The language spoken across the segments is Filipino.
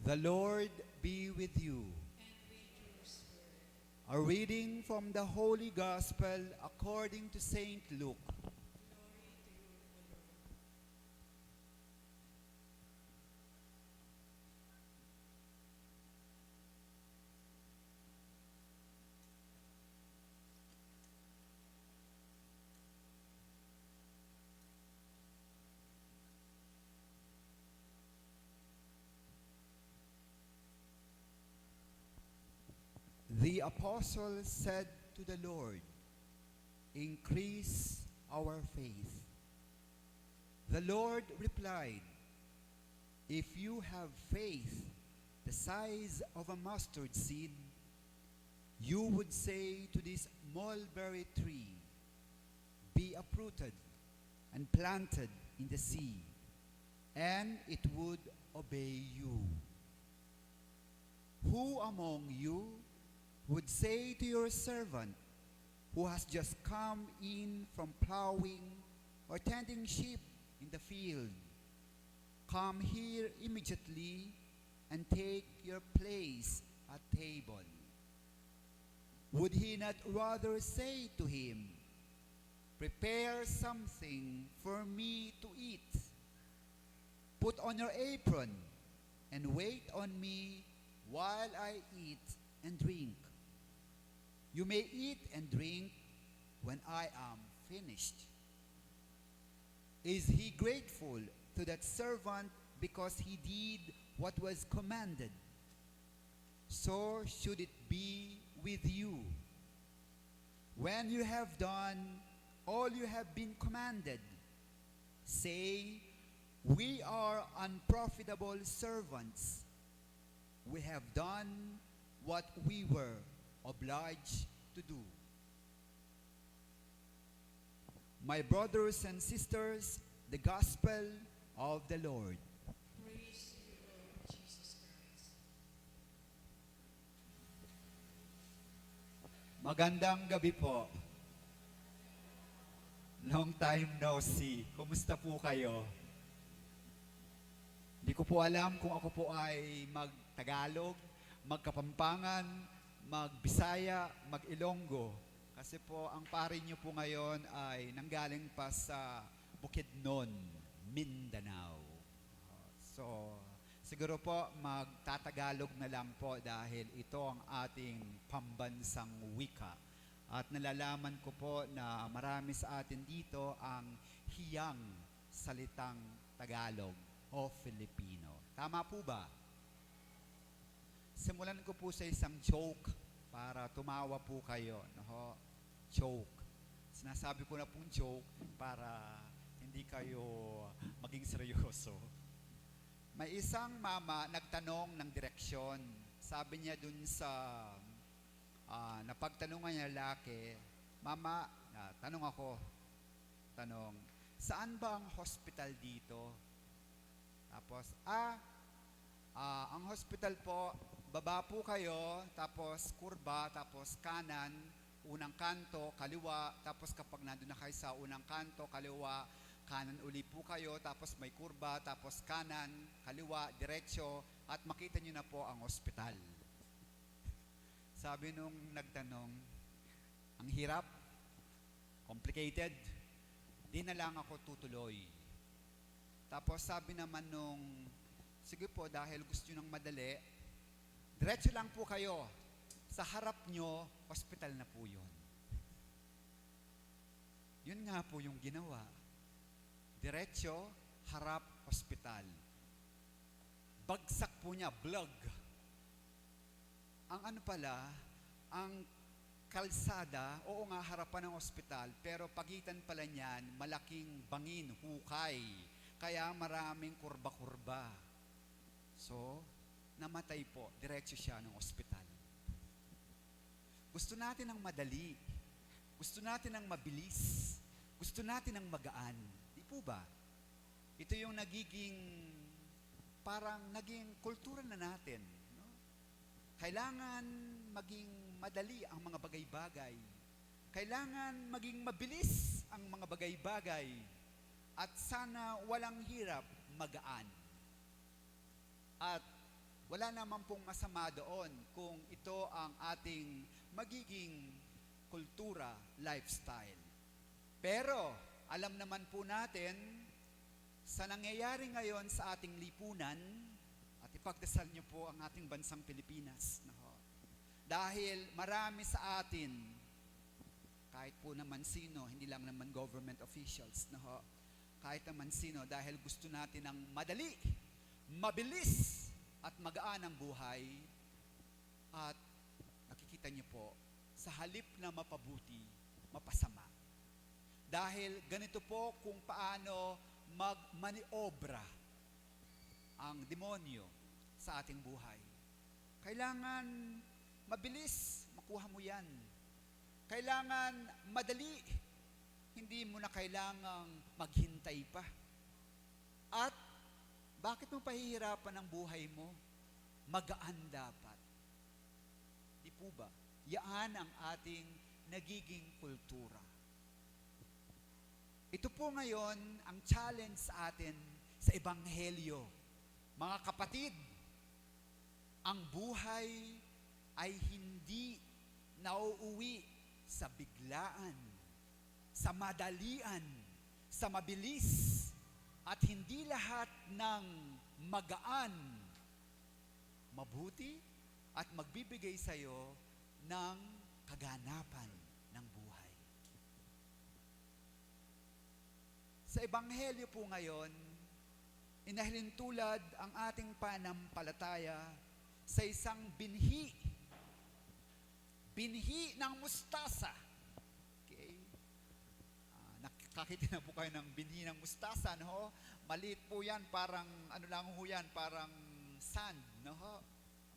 The Lord be with you. A reading from the Holy Gospel according to Saint Luke. The apostles said to the Lord, "Increase our faith." The Lord replied, "If you have faith the size of a mustard seed, you would say to this mulberry tree, 'Be uprooted and planted in the sea,' and it would obey you. Who among you would say to your servant who has just come in from plowing or tending sheep in the field, 'Come here immediately and take your place at table'? Would he not rather say to him, 'Prepare something for me to eat. Put on your apron and wait on me while I eat and drink. You may eat and drink when I am finished'? Is he grateful to that servant because he did what was commanded? So should it be with you. When you have done all you have been commanded, say, 'We are unprofitable servants. We have done what we were obliged to do.' My brothers and sisters, the Gospel of the Lord. Praise to you, Lord Jesus Christ. Magandang gabi po. Long time no see. Kumusta po kayo? Hindi ko po alam kung ako po ay mag-Tagalog, mag-Kapampangan, mag-Bisaya, mag-Ilonggo. Kasi po ang pari niyo po ngayon ay nanggaling pa sa Bukidnon, Mindanao. So, siguro po magtatagalog na lang po dahil ito ang ating pambansang wika. At nalalaman ko po na marami sa atin dito ang hiyang salitang Tagalog o Filipino. Tama po ba? Simulan ko po sa isang joke para tumawa po kayo. No? Joke. Sinasabi ko na pong joke para hindi kayo maging seryoso. May isang mama nagtanong ng direksyon. Sabi niya dun sa napagtanungan niya lalaki, "Mama, tanong ako, saan ba ang hospital dito?" Tapos, ang hospital po, baba po kayo, tapos kurba, tapos kanan, unang kanto, kaliwa, tapos kapag nandun na kayo sa unang kanto, kaliwa, kanan uli po kayo, tapos may kurba, tapos kanan, kaliwa, diretso, at makita nyo na po ang hospital. Sabi nung nagtanong, "Ang hirap, complicated, di na lang ako tutuloy." Tapos sabi naman nung, "Sige po, dahil gusto nyo ng madali, diretso lang po kayo. Sa harap nyo, hospital na po yun." Yun nga po yung ginawa. Diretso, harap, hospital. Bagsak po niya, blag. Ang ano pala, ang kalsada, oo nga, harapan ng ospital, pero pagitan pala niyan, malaking bangin, hukay. Kaya maraming kurba-kurba. So, namatay po, diretso siya ng ospital. Gusto natin ng madali. Gusto natin ng mabilis. Gusto natin ng magaan. Di po ba? Ito yung parang naging kultura na natin. No? Kailangan maging madali ang mga bagay-bagay. Kailangan maging mabilis ang mga bagay-bagay. At sana walang hirap, magaan. At Wala naman pong masama doon kung ito ang ating magiging kultura, lifestyle. Pero alam naman po natin sa nangyayari ngayon sa ating lipunan, at ipagdasal niyo po ang ating bansang Pilipinas. No? Dahil marami sa atin, kahit po naman sino, hindi lang naman government officials, no? Kahit naman sino, dahil gusto natin ng madali, mabilis, at magaan ang buhay, at nakikita niyo po, sa halip na mapabuti, mapasama. Dahil ganito po kung paano magmaniobra ang demonyo sa ating buhay. Kailangan mabilis, makuha mo yan. Kailangan madali, hindi mo na kailangang maghintay pa. At bakit mo pahihirapan ang buhay mo? Magaan dapat. Di po ba? Yaan ang ating nagiging kultura. Ito po ngayon ang challenge sa atin sa Ebanghelyo. Mga kapatid, ang buhay ay hindi nauuwi sa biglaan, sa madalian, sa mabilis, at hindi lahat ng magaan, mabuti, at magbibigay sa iyo ng kaganapan ng buhay. Sa Ebanghelyo po ngayon, inahilintulad ang ating pananampalataya sa isang binhi ng mustasa. Okay? Nakakita na po kayo ng binhi ng mustasa, no? Maliit po yan, parang, ano lang ho yan, parang sand, no?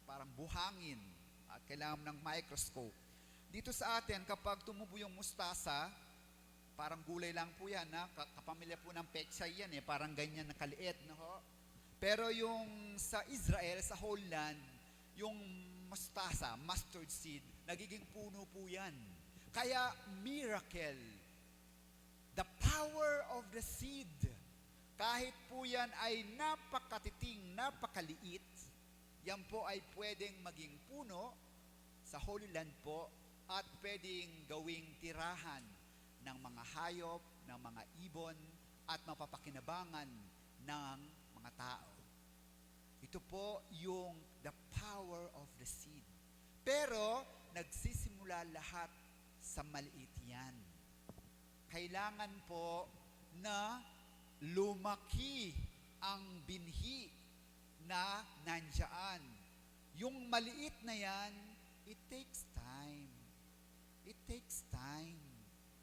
Parang buhangin, at kailangan ng microscope. Dito sa atin, kapag tumubo yung mustasa, parang gulay lang po yan, na kapamilya po ng pechay yan, parang ganyan na kaliit, no? Pero yung sa Israel, sa whole land, yung mustasa, mustard seed, nagiging puno po yan. Kaya miracle, the power of the seed, kahit po yan ay napakatiting, napakaliit, yan po ay pwedeng maging puno sa Holy Land po, at pwedeng gawing tirahan ng mga hayop, ng mga ibon, at mapapakinabangan ng mga tao. Ito po yung the power of the seed. Pero, nagsisimula lahat sa maliit yan. Kailangan po na lumaki ang binhi na nandiyan. Yung maliit na yan, it takes time. It takes time.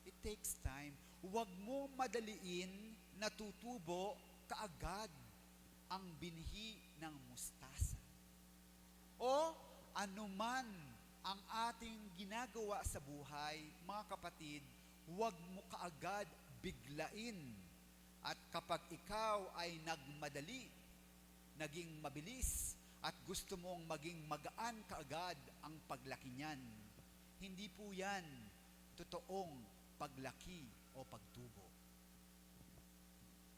It takes time. Huwag mo madaliin na tutubo kaagad ang binhi ng mustasa. O anuman ang ating ginagawa sa buhay, mga kapatid, huwag mo kaagad biglain. At kapag ikaw ay nagmadali, naging mabilis, at gusto mong maging magaan kaagad ang paglaki niyan, hindi po yan totoong paglaki o pagtubo.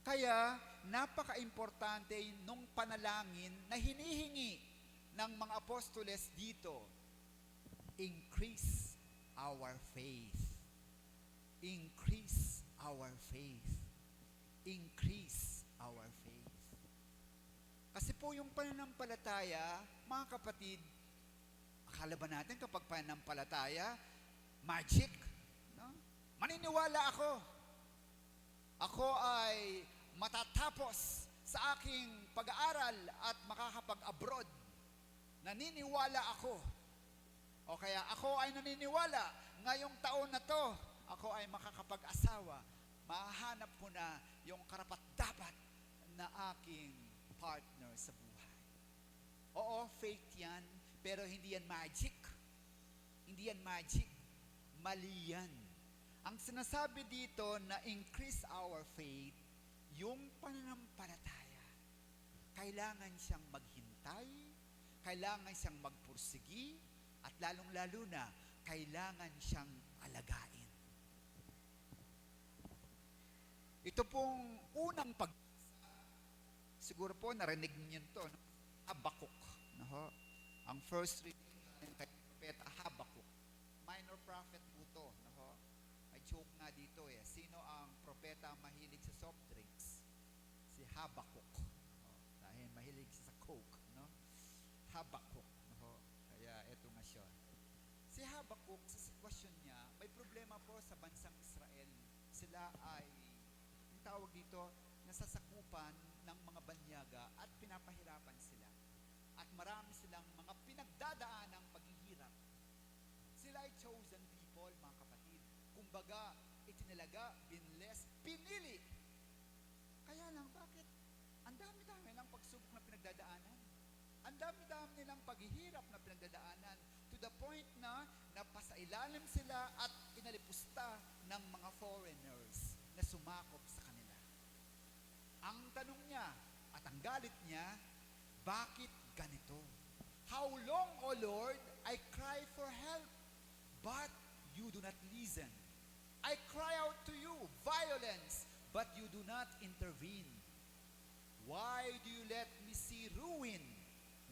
Kaya, napaka-importante nung panalangin na hinihingi ng mga apostoles dito, increase our faith. Increase our faith. Increase our faith. Kasi po yung pananampalataya, mga kapatid, akala ba natin kapag pananampalataya, magic? No? Maniniwala ako. Ako ay matatapos sa aking pag-aaral at makakapag-abroad. Naniniwala ako. O kaya ako ay naniniwala, ngayong taon na to, ako ay makakapag-asawa. Mahanap ko na yung karapat-dapat na aking partner sa buhay. Oo, faith yan, pero hindi yan magic. Hindi yan magic. Mali yan. Ang sinasabi dito na increase our faith, yung pananampalataya, kailangan siyang maghintay, kailangan siyang magpursigi, at lalong-lalo na, kailangan siyang alagain. Ito pong unang siguro po narinig niyo to, no? Habakuk, No? Ang first reading kay Propeta Habakuk. Minor prophet po to. No? Ay joke nga dito eh. Sino ang propeta mahilig sa soft drinks? Si Habakuk. No? Dahil mahilig siya sa Coke. No? Habakuk. No? Kaya eto nga siya. Si Habakuk, sa sitwasyon niya, may problema po sa bansang Israel. Sila ay, yung tawag dito, nasasakupan ng mga banyaga at pinapahirapan sila. At marami silang mga pinagdadaanang paghihirap. Sila ay chosen people, mga kapatid. Kumbaga, itinalaga, binless, pinili. Kaya lang, bakit? Ang dami-dami ng pagsubok na pinagdadaanan. Ang dami-dami nilang paghihirap na pinagdadaanan to the point na napasailalim sila at inalipusta ng mga foreigners na sumakop sa kanila. Ang tanong niya at ang galit niya, bakit ganito? How long, O Lord, I cry for help, but you do not listen. I cry out to you, violence, but you do not intervene. Why do you let me see ruin?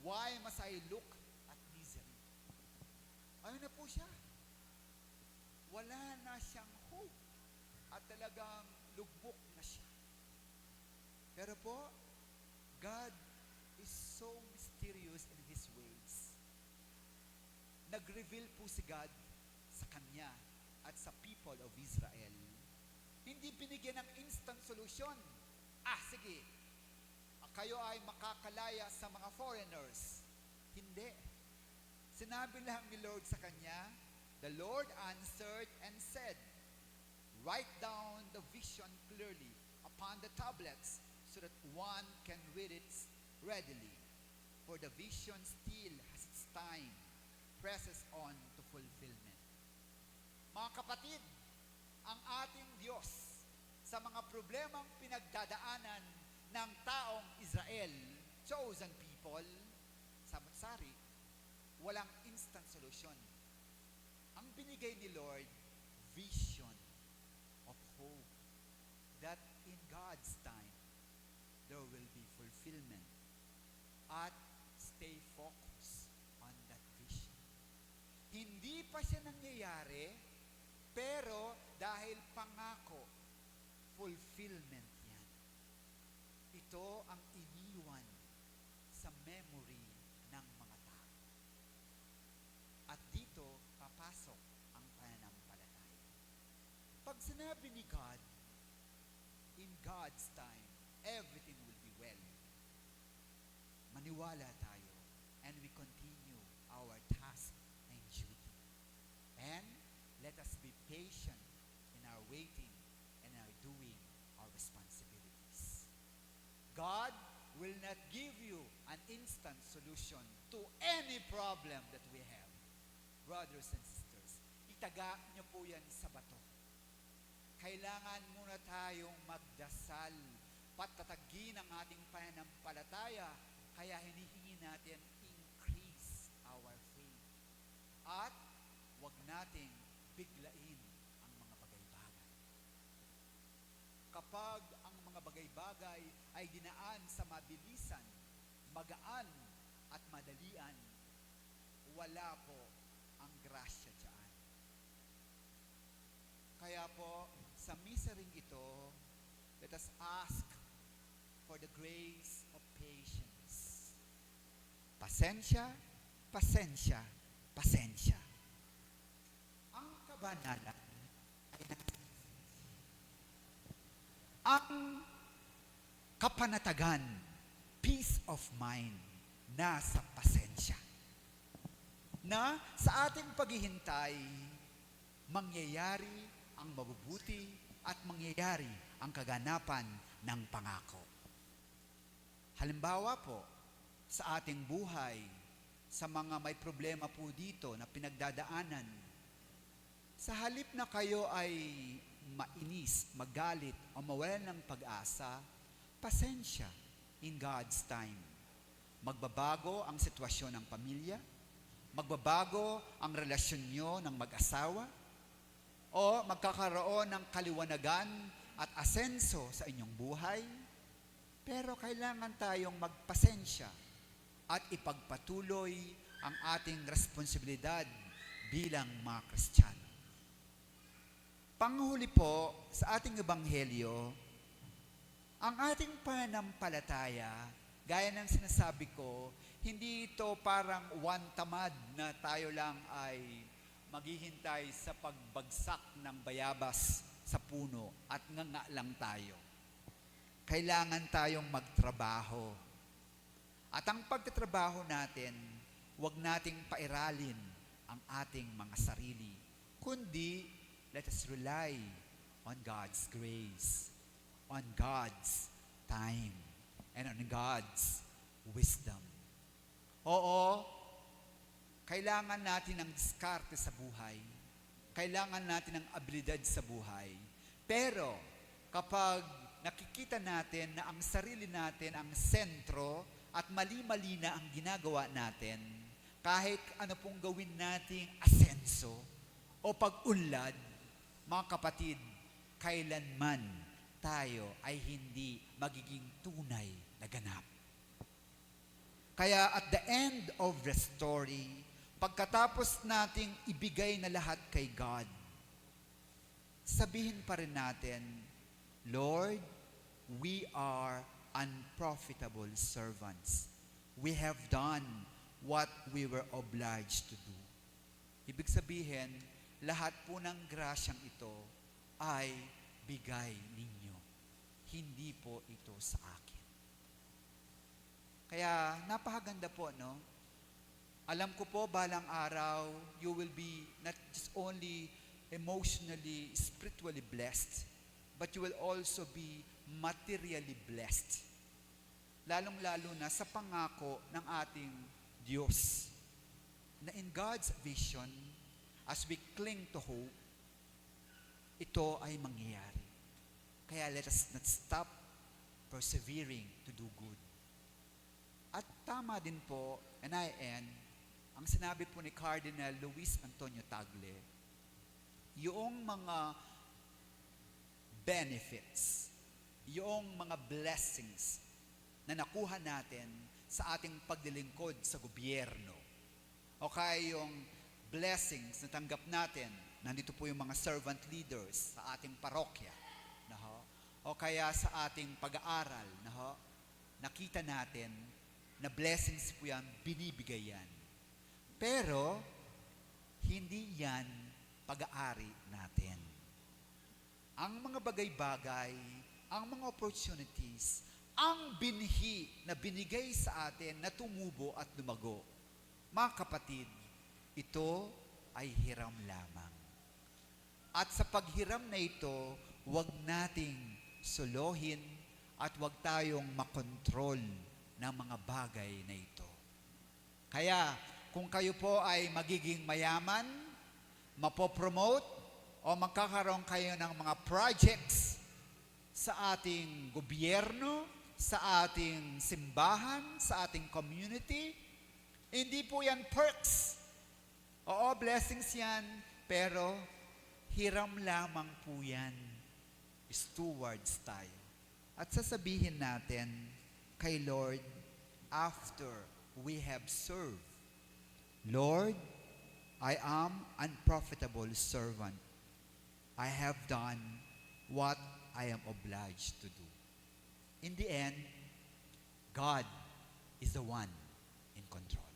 Why must I look at misery? Ayun na po siya. Wala na siyang hope. At talagang lugmok na siya. Pero po, God is so mysterious in His ways. Nag-reveal po si God sa kanya at sa people of Israel. Hindi binigyan ng instant solution. Sige, kayo ay makakalaya sa mga foreigners. Hindi. Sinabi lang ni Lord sa kanya, the Lord answered and said, write down the vision clearly upon the tablets so that one can read it readily. For the vision still has its time, presses on to fulfillment. Mga kapatid, ang ating Diyos sa mga problemang pinagdadaanan ng taong Israel, chosen people, samot-sari, walang instant solution. Ang binigay ni Lord, vision of hope that in God's time, there will be fulfillment. At stay focused on that vision. Hindi pa siya nangyayari, pero dahil pangako, fulfillment yan. Ito ang iniwan sa memory ng mga tao. At dito, papasok ang pananampalataya. Pag sinabi ni God, in God's time, everything will be well. Maniwala tayo and we continue our task and duty. And let us be patient in our waiting and our doing our responsibilities. God will not give you an instant solution to any problem that we have. Brothers and sisters, itaga niyo po yan sa bato. Kailangan muna tayong magdasal, patatagin ang ating pananampalataya, kaya hinihingi natin increase our faith. At wag nating biglain ang mga bagay-bagay. Kapag ang mga bagay-bagay ay dinaan sa mabilisan, magaan at madalian, wala po ang grasya diyan. Kaya po, sa misering ito, let us ask for the grace of patience. Pasensya, pasensya, pasensya. Ang kabanalan ay ang kapanatagan, peace of mind, nasa pasensya. Na sa ating paghihintay, mangyayari ang mabubuti at mangyayari ang kaganapan ng pangako. Halimbawa po, sa ating buhay, sa mga may problema po dito na pinagdadaanan, sa halip na kayo ay mainis, magalit, o mawalan ng pag-asa, pasensya in God's time. Magbabago ang sitwasyon ng pamilya, magbabago ang relasyon nyo ng mag-asawa, o magkakaroon ng kaliwanagan at asenso sa inyong buhay, pero kailangan tayong magpasensya at ipagpatuloy ang ating responsibilidad bilang mga Kristiyano. Panghuli po sa ating ebanghelyo, ang ating pananampalataya, gaya ng sinasabi ko, hindi ito parang one tamad na tayo lang ay maghihintay sa pagbagsak ng bayabas sa puno at nga lang tayo. Kailangan tayong magtrabaho. At ang pagtatrabaho natin, huwag nating pairalin ang ating mga sarili, kundi let us rely on God's grace, on God's time, and on God's wisdom. Oo, kailangan natin ng diskarte sa buhay. Kailangan natin ng abilidad sa buhay. Pero kapag nakikita natin na ang sarili natin ang sentro at mali-mali na ang ginagawa natin, kahit ano pong gawin nating asenso o pag-unlad, mga kapatid, kailanman tayo ay hindi magiging tunay na ganap. Kaya at the end of the story, pagkatapos nating ibigay na lahat kay God, sabihin pa rin natin, Lord, we are unprofitable servants. We have done what we were obliged to do. Ibig sabihin, lahat po ng grasyang ito ay bigay ninyo. Hindi po ito sa akin. Kaya napakaganda po, no? Alam ko po, balang araw, you will be not just only emotionally, spiritually blessed, but you will also be materially blessed. Lalong-lalo na sa pangako ng ating Diyos. Na in God's vision, as we cling to hope, ito ay mangyayari. Kaya let us not stop persevering to do good. At tama din po, and I end, ang sinabi po ni Cardinal Luis Antonio Tagle, yung mga benefits, yung mga blessings na nakuha natin sa ating paglilingkod sa gobyerno, o kaya yung blessings na tanggap natin, nandito po yung mga servant leaders sa ating parokya, o kaya sa ating pag-aaral, nakita natin na blessings po yan, binibigay yan. Pero, hindi yan pag-aari natin. Ang mga bagay-bagay, ang mga opportunities, ang binhi na binigay sa atin na tumubo at lumago, mga kapatid, ito ay hiram lamang. At sa paghiram na ito, huwag nating solohin at huwag tayong makontrol ng mga bagay na ito. Kaya, kung kayo po ay magiging mayaman, mapopromote, o magkakaroon kayo ng mga projects sa ating gobyerno, sa ating simbahan, sa ating community, hindi po yan perks. Oo, blessings yan, pero hiram lamang po yan. Stewards tayo. At sasabihin natin kay Lord, after we have served, Lord, I am unprofitable servant. I have done what I am obliged to do. In the end, God is the one in control.